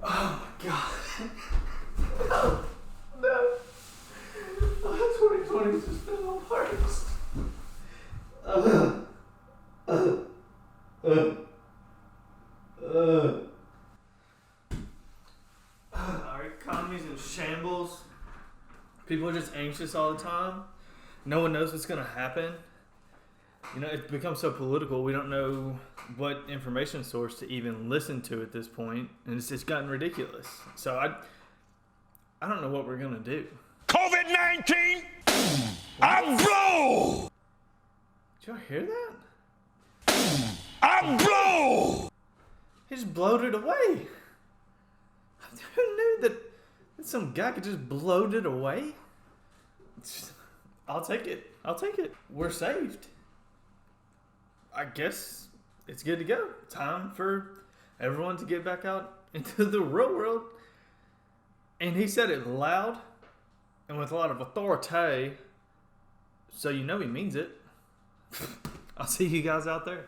Oh my God. No. No. Oh, 2020 has just been the hardest. Our economy's in shambles. People are just anxious all the time. No one knows what's going to happen. You know, it's become so political, we don't know what information source to even listen to at this point, and it's just gotten ridiculous. So I don't know what we're going to do. COVID-19, I blow! Did y'all hear that? I blow! He just blowed it away. Who knew that some guy could just blow it away? I'll take it. I'll take it. We're saved. I guess it's good to go. Time for everyone to get back out into the real world. And he said it loud and with a lot of authority, so you know he means it. I'll see you guys out there.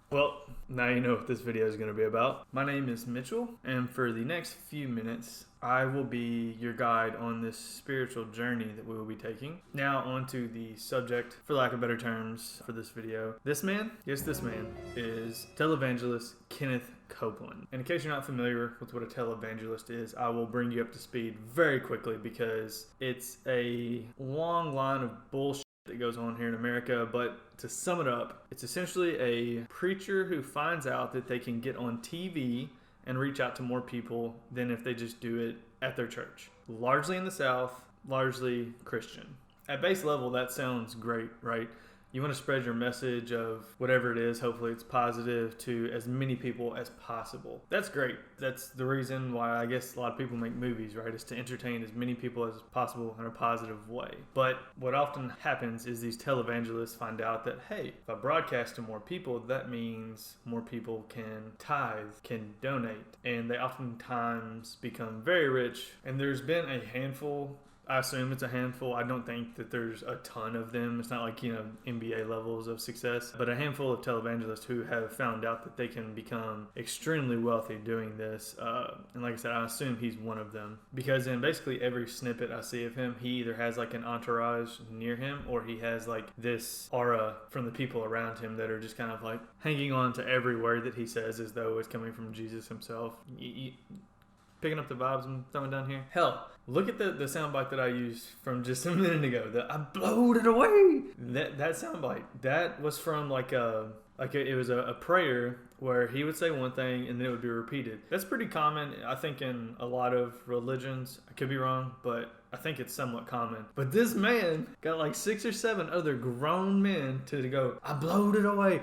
Well, now you know what this video is going to be about. My name is Mitchell, and for the next few minutes, I will be your guide on this spiritual journey that we will be taking. Now onto the subject, for lack of better terms, for this video. This man, yes, this man, is televangelist Kenneth Copeland. And in case you're not familiar with what a televangelist is, I will bring you up to speed very quickly because it's a long line of bullshit that goes on here in America, but to sum it up, it's essentially a preacher who finds out that they can get on TV and reach out to more people than if they just do it at their church. Largely in the South, largely Christian. At base level, that sounds great, right? You want to spread your message of whatever it is, hopefully it's positive, to as many people as possible. That's great. That's the reason why I guess a lot of people make movies, right? Is to entertain as many people as possible in a positive way. But what often happens is these televangelists find out that, hey, if I broadcast to more people, that means more people can tithe, can donate. And they oftentimes become very rich. And there's been a handful, I assume it's a handful. I don't think that there's a ton of them. It's not like, you know, NBA levels of success, but a handful of televangelists who have found out that they can become extremely wealthy doing this. And like I said, I assume he's one of them because in basically every snippet I see of him, he either has like an entourage near him or he has like this aura from the people around him that are just kind of like hanging on to every word that he says as though it's coming from Jesus himself. Picking up the vibes I'm throwing down here. Hell, look at the soundbite that I used from just a minute ago. I blowed it away. That soundbite, that was from it was a prayer where he would say one thing and then it would be repeated. That's pretty common, I think, in a lot of religions. I could be wrong, but I think it's somewhat common. But this man got like 6 or 7 other grown men to go, I blowed it away.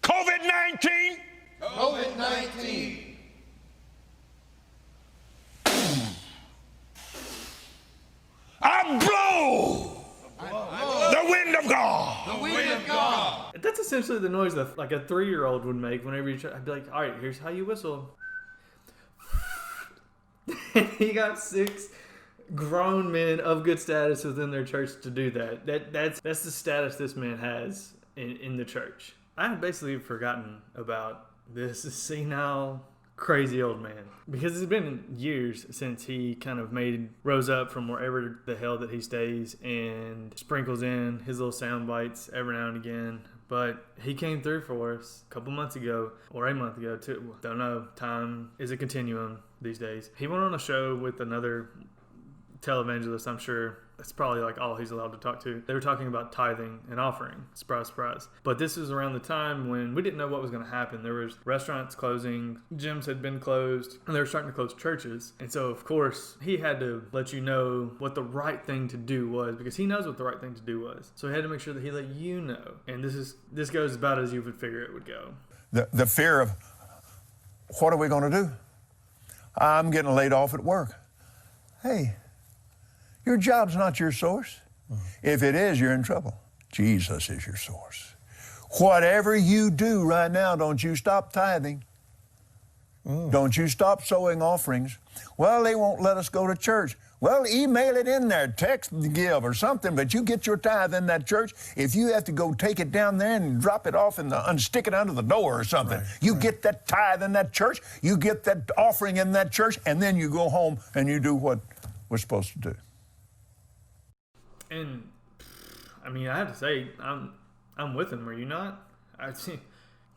COVID-19! COVID-19! I blow the wind of God. The wind of God. That's essentially the noise that like a 3-year-old would make whenever you try. I'd be like, all right, here's how you whistle. He got 6 grown men of good status within their church to do that. That's the status this man has in the church. I had basically forgotten about this senile, crazy old man because it's been years since he kind of rose up from wherever the hell that he stays and sprinkles in his little sound bites every now and again. But he came through for us a couple months ago or a month ago too. Don't know. Time is a continuum these days. He went on a show with another televangelist. I'm sure that's probably like all he's allowed to talk to. They were talking about tithing and offering. Surprise, surprise. But this is around the time when we didn't know what was going to happen. There was restaurants closing, gyms had been closed, and they were starting to close churches. And so, of course, he had to let you know what the right thing to do was because he knows what the right thing to do was. So he had to make sure that he let you know. And this goes about as you would figure it would go. The fear of, what are we going to do? I'm getting laid off at work. Hey, your job's not your source. If it is, you're in trouble. Jesus is your source. Whatever you do right now, don't you stop tithing. Don't you stop sowing offerings. Well, they won't let us go to church. Well, email it in there, text give or something, but you get your tithe in that church. If you have to go take it down there and drop it off and stick it under the door or something, you get that tithe in that church, you get that offering in that church, and then you go home and you do what we're supposed to do. And I mean, I have to say, I'm with him. Are you not?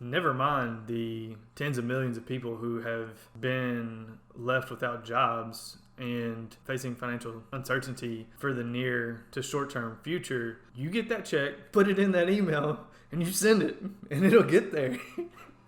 Never mind the tens of millions of people who have been left without jobs and facing financial uncertainty for the near to short-term future. You get that check, put it in that email, and you send it, and it'll get there.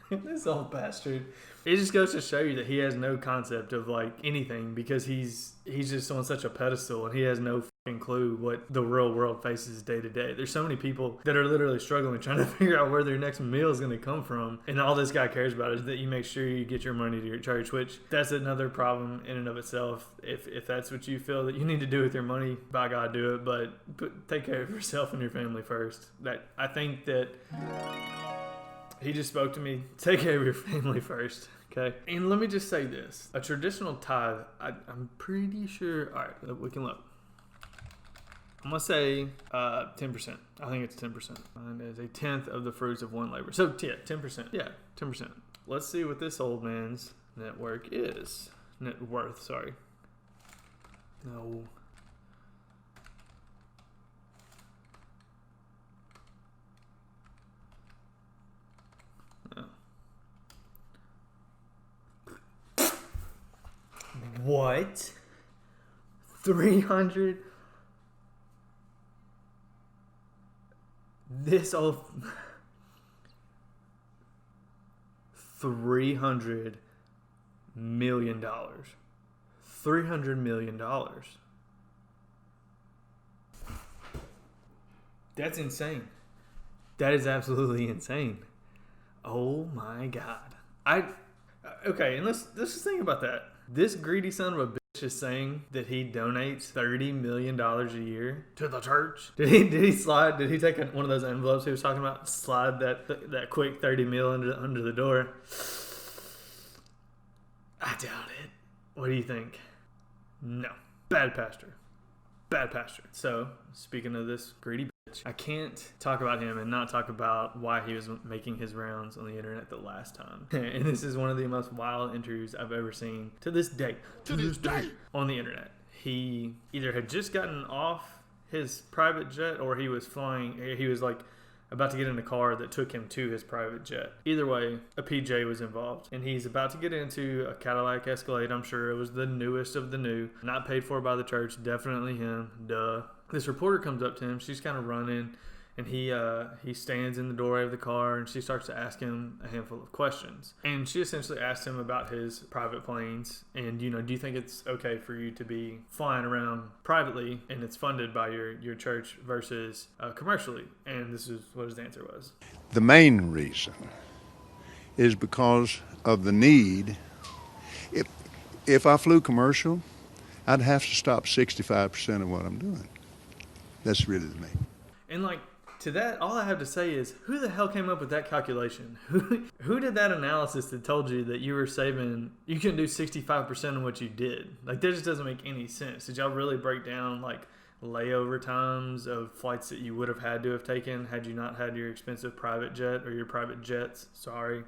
This old bastard. It just goes to show you that he has no concept of like anything, because he's just on such a pedestal and he has no fucking clue what the real world faces day to day. There's so many people that are literally struggling trying to figure out where their next meal is going to come from, and all this guy cares about is that you make sure you get your money to your church, which that's another problem in and of itself. If that's what you feel that you need to do with your money, by God, do it, but take care of yourself and your family first. That I think that he just spoke to me. Take care of your family first, okay? And let me just say this. A traditional tithe, I'm pretty sure... All right, we can look. I'm going to say 10%. I think it's 10%. And it's a tenth of the fruits of one labor. So, yeah, 10%. Yeah, 10%. Let's see what this old man's net worth is. Net worth, sorry. No. What? 300? This old... $300 million. $300 million. That's insane. That is absolutely insane. Oh my God. Okay, and let's just think about that. This greedy son of a bitch is saying that he donates $30 million a year to the church. Did he take one of those envelopes he was talking about, slide that quick 30 mil under the door? I doubt it. What do you think? No. Bad pastor. Bad pastor. So, speaking of this greedy bitch, I can't talk about him and not talk about why he was making his rounds on the internet the last time. And this is one of the most wild interviews I've ever seen to this day. To this day. On the internet. He either had just gotten off his private jet, or he was like about to get in a car that took him to his private jet. Either way, a PJ was involved, and he's about to get into a Cadillac Escalade. I'm sure it was the newest of the new, not paid for by the church. Definitely him. Duh. This reporter comes up to him. She's kind of running, and he stands in the doorway of the car, and she starts to ask him a handful of questions. And she essentially asked him about his private planes, and do you think it's okay for you to be flying around privately and it's funded by your church versus commercially? And this is what his answer was. The main reason is because of the need. If I flew commercial, I'd have to stop 65% of what I'm doing. That's really the main. And to that, all I have to say is, who the hell came up with that calculation? Who did that analysis that told you that you can do 65% of what you did? That just doesn't make any sense. Did y'all really break down layover times of flights that you would have had to have taken had you not had your expensive private jet or your private jets? Sorry.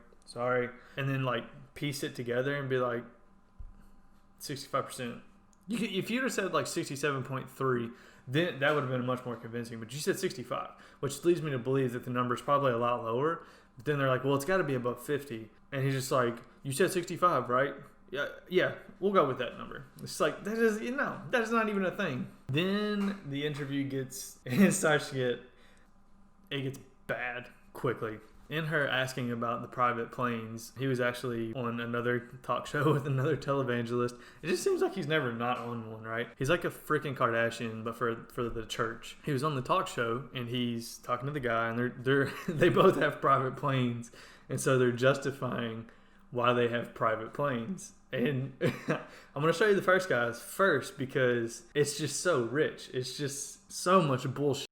And then piece it together and be 65%. If you'd have said 67.3, then that would have been much more convincing. But you said 65, which leads me to believe that the number is probably a lot lower. But then they're like, well, it's got to be above 50. And he's just like, you said 65, right? Yeah, we'll go with that number. It's that is not even a thing. Then the interview gets bad quickly. In her asking about the private planes, he was actually on another talk show with another televangelist. It just seems like he's never not on one, right? He's like a freaking Kardashian, but for the church. He was on the talk show, and he's talking to the guy, and they both have private planes, and so they're justifying why they have private planes. And I'm going to show you the first guys first, because it's just so rich. It's just so much bullshit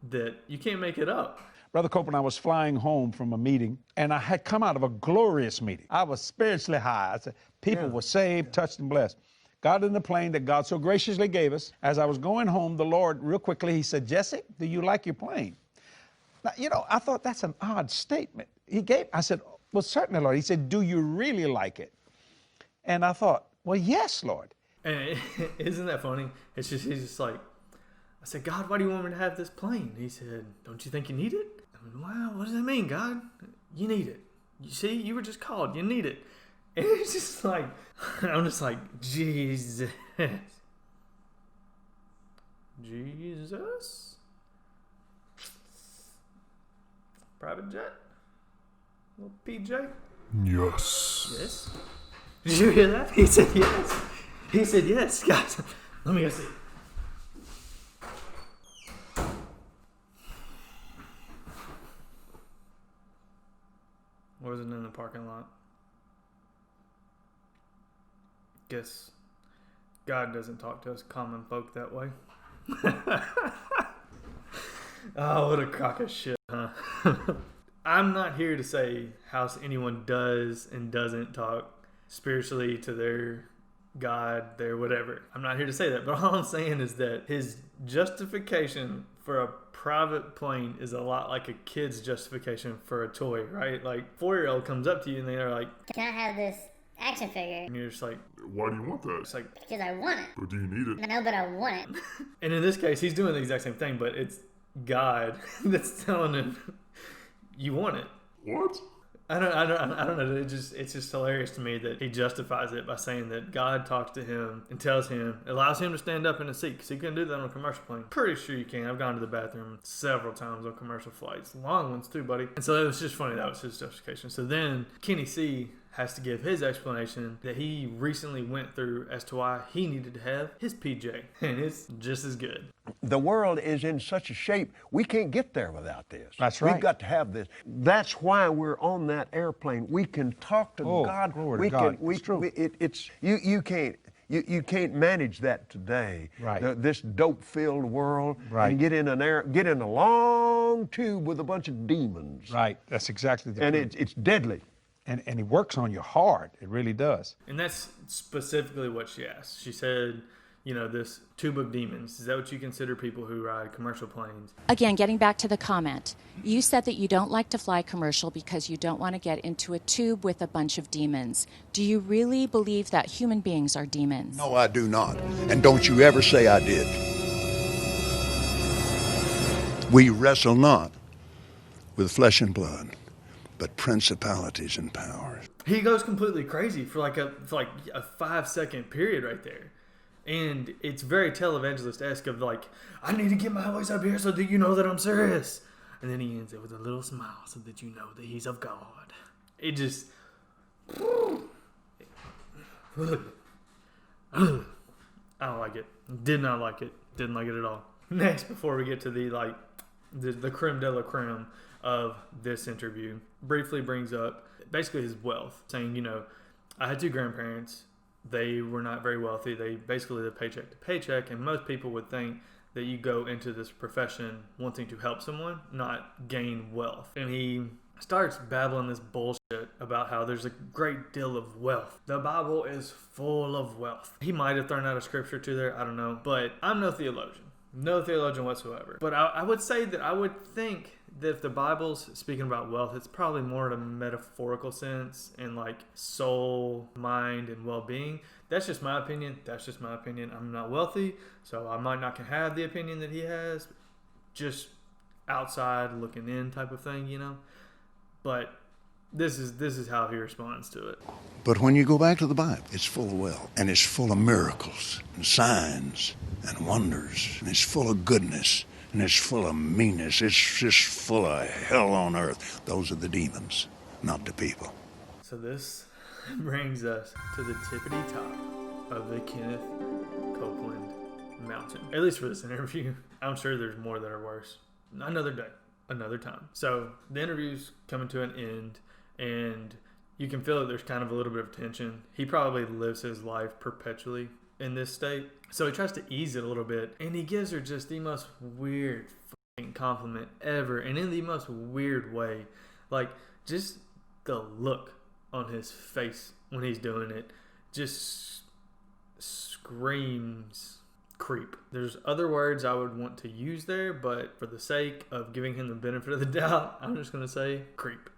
that you can't make it up. Brother Copeland, I was flying home from a meeting, and I had come out of a glorious meeting. I was spiritually high. I said, people were saved, touched, and blessed. got in the plane that God so graciously gave us. As I was going home, the Lord, real quickly, he said, Jesse, do you like your plane? Now, you know, I thought that's an odd statement. I said, well, certainly, Lord. He said, do you really like it? And I thought, well, yes, Lord. And isn't that funny? He's just like, I said, God, why do you want me to have this plane? He said, don't you think you need it? Well, what does that mean, God? You need it. You see, you were just called. You need it. And it's just like, I'm just like, Jesus. Jesus? Private jet? Little PJ? Yes. Yes. Did you hear that? He said yes. He said yes, guys. Let me go see. Wasn't in the parking lot. Guess God doesn't talk to us common folk that way. Oh, what a crock of shit, huh? I'm not here to say how anyone does and doesn't talk spiritually to their God, their whatever. I'm not here to say that, but all I'm saying is that his justification for a private plane is a lot like a kid's justification for a toy, right? Like, 4-year-old comes up to you and they're like, can I have this action figure? and you're just like, Why do you want that? it's like, Because I want it. Or do you need it? No, but I want it. and in this case, he's doing the exact same thing, but it's God that's telling him, you want it. What? I don't know. It's just hilarious to me that he justifies it by saying that God talks to him and tells him, allows him to stand up in a seat, because he couldn't do that on a commercial plane. Pretty sure you can. I've gone to the bathroom several times on commercial flights, long ones too, buddy. And so it was just funny that was his justification. So then Kenny C has to give his explanation that he recently went through as to why he needed to have his PJ, and it's just as good. The world is in such a shape, we can't get there without this. That's right. We've got to have this. That's why we're on that airplane. We can talk to God. Glory to God. It's true. You can't manage that today. Right. This dope-filled world. Right. And get in a long tube with a bunch of demons. Right. That's exactly the And truth. it's deadly. And he works on you hard. It really does. And that's specifically what she asked. She said, you know, this tube of demons, is that what you consider people who ride commercial planes? Again, getting back to the comment, you said that you don't like to fly commercial because you don't want to get into a tube with a bunch of demons. Do you really believe that human beings are demons? No, I do not. And don't you ever say I did. We wrestle not with flesh and blood, but principalities and powers. He goes completely crazy for like a 5-second period right there. And it's very televangelist-esque of like, I need to get my voice up here so that you know that I'm serious. And then he ends it with a little smile so that you know that he's of God. It just... I don't like it. Did not like it. Didn't like it at all. Next, before we get to the creme de la creme of this interview, briefly brings up basically his wealth, saying, you know, I had 2 grandparents. They were not very wealthy. They basically lived paycheck to paycheck, and most people would think that you go into this profession wanting to help someone, not gain wealth. And he starts babbling this bullshit about how there's a great deal of wealth. The Bible is full of wealth. He might have thrown out a scripture to there, I don't know, but I'm no theologian. No theologian whatsoever. But I would say that I would think that if the Bible's speaking about wealth, it's probably more in a metaphorical sense and like soul, mind, and well-being. That's just my opinion. I'm not wealthy, so I might not have the opinion that he has. Just outside looking in type of thing, you know. But this is how he responds to it. But when you go back to the Bible, it's full of wealth, and it's full of miracles and signs and wonders, and it's full of goodness, and it's full of meanness. It's just full of hell on earth. Those are the demons, not the people. So this brings us to the tippity top of the Kenneth Copeland mountain. At least for this interview. I'm sure there's more that are worse. Another day, another time. So the interview's coming to an end, and you can feel that there's kind of a little bit of tension. He probably lives his life perpetually in this state. So he tries to ease it a little bit, and he gives her just the most weird fucking compliment ever, and in the most weird way. Like, just the look on his face when he's doing it, just screams creep. There's other words I would want to use there, but for the sake of giving him the benefit of the doubt, I'm just going to say creep.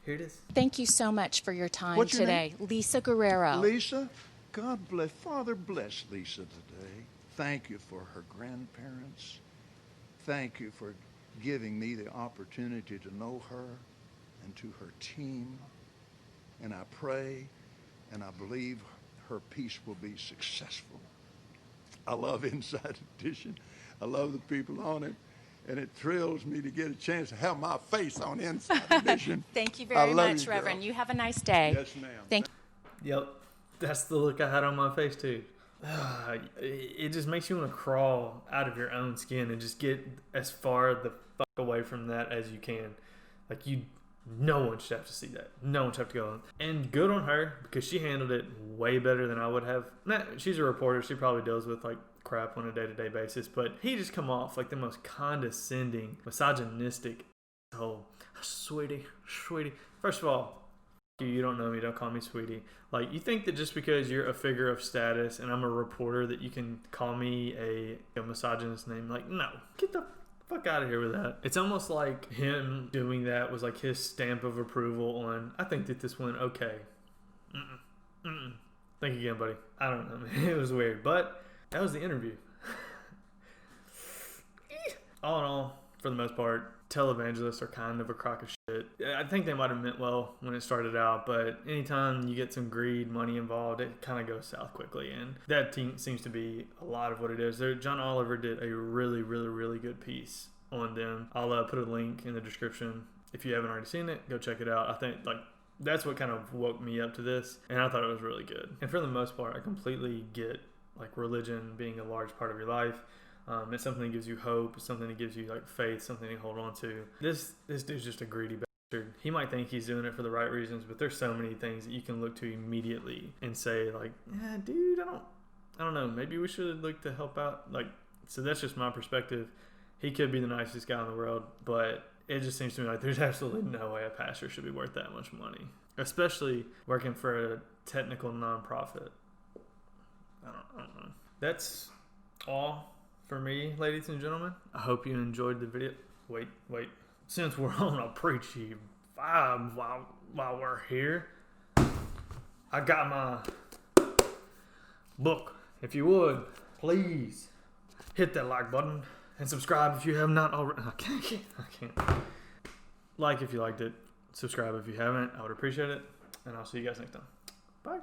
Here it is. Thank you so much for your time What's your today. Lisa Guerrero. Lisa, God bless, Father bless Lisa today. Thank you for her grandparents. Thank you for giving me the opportunity to know her and to her team. And I pray and I believe her piece will be successful. I love Inside Edition. I love the people on it. And it thrills me to get a chance to have my face on Inside Edition. Thank you I very love much, you, girl. Reverend. You have a nice day. Yes, ma'am. Thank Yep, that's the look I had on my face too. It just makes you want to crawl out of your own skin and just get as far the fuck away from that as you can. Like no one should have to see that. No one should have to go on. And good on her, because she handled it way better than I would have. She's a reporter. She probably deals with like crap on a day-to-day basis, but he just come off like the most condescending, misogynistic asshole. Sweetie. First of all, you don't know me, don't call me sweetie. Like, you think that just because you're a figure of status and I'm a reporter that you can call me a misogynist name? Like, no. Get the fuck out of here with that. It's almost like him doing that was like his stamp of approval on, I think that this went okay. Thank you again, buddy. I don't know, man. It was weird, but that was the interview. All in all, for the most part, televangelists are kind of a crock of shit. I think they might have meant well when it started out, but anytime you get some greed, money involved, it kind of goes south quickly, and that seems to be a lot of what it is. John Oliver did a really, really, really good piece on them. I'll put a link in the description. If you haven't already seen it, go check it out. I think that's what kind of woke me up to this, and I thought it was really good. And for the most part, I completely get like religion being a large part of your life. It's something that gives you hope. It's something that gives you like faith, something to hold on to. This dude's just a greedy bastard. He might think he's doing it for the right reasons, but there's so many things that you can look to immediately and say like, yeah, dude, I don't know. Maybe we should look to help out. Like, so that's just my perspective. He could be the nicest guy in the world, but it just seems to me like there's absolutely no way a pastor should be worth that much money, especially working for a technical nonprofit. I don't know. That's all for me, ladies and gentlemen. I hope you enjoyed the video. Wait. Since we're on a preachy vibe while we're here, I got my book. If you would, please hit that like button and subscribe if you have not already. I can't. Like if you liked it. Subscribe if you haven't. I would appreciate it. And I'll see you guys next time. Bye.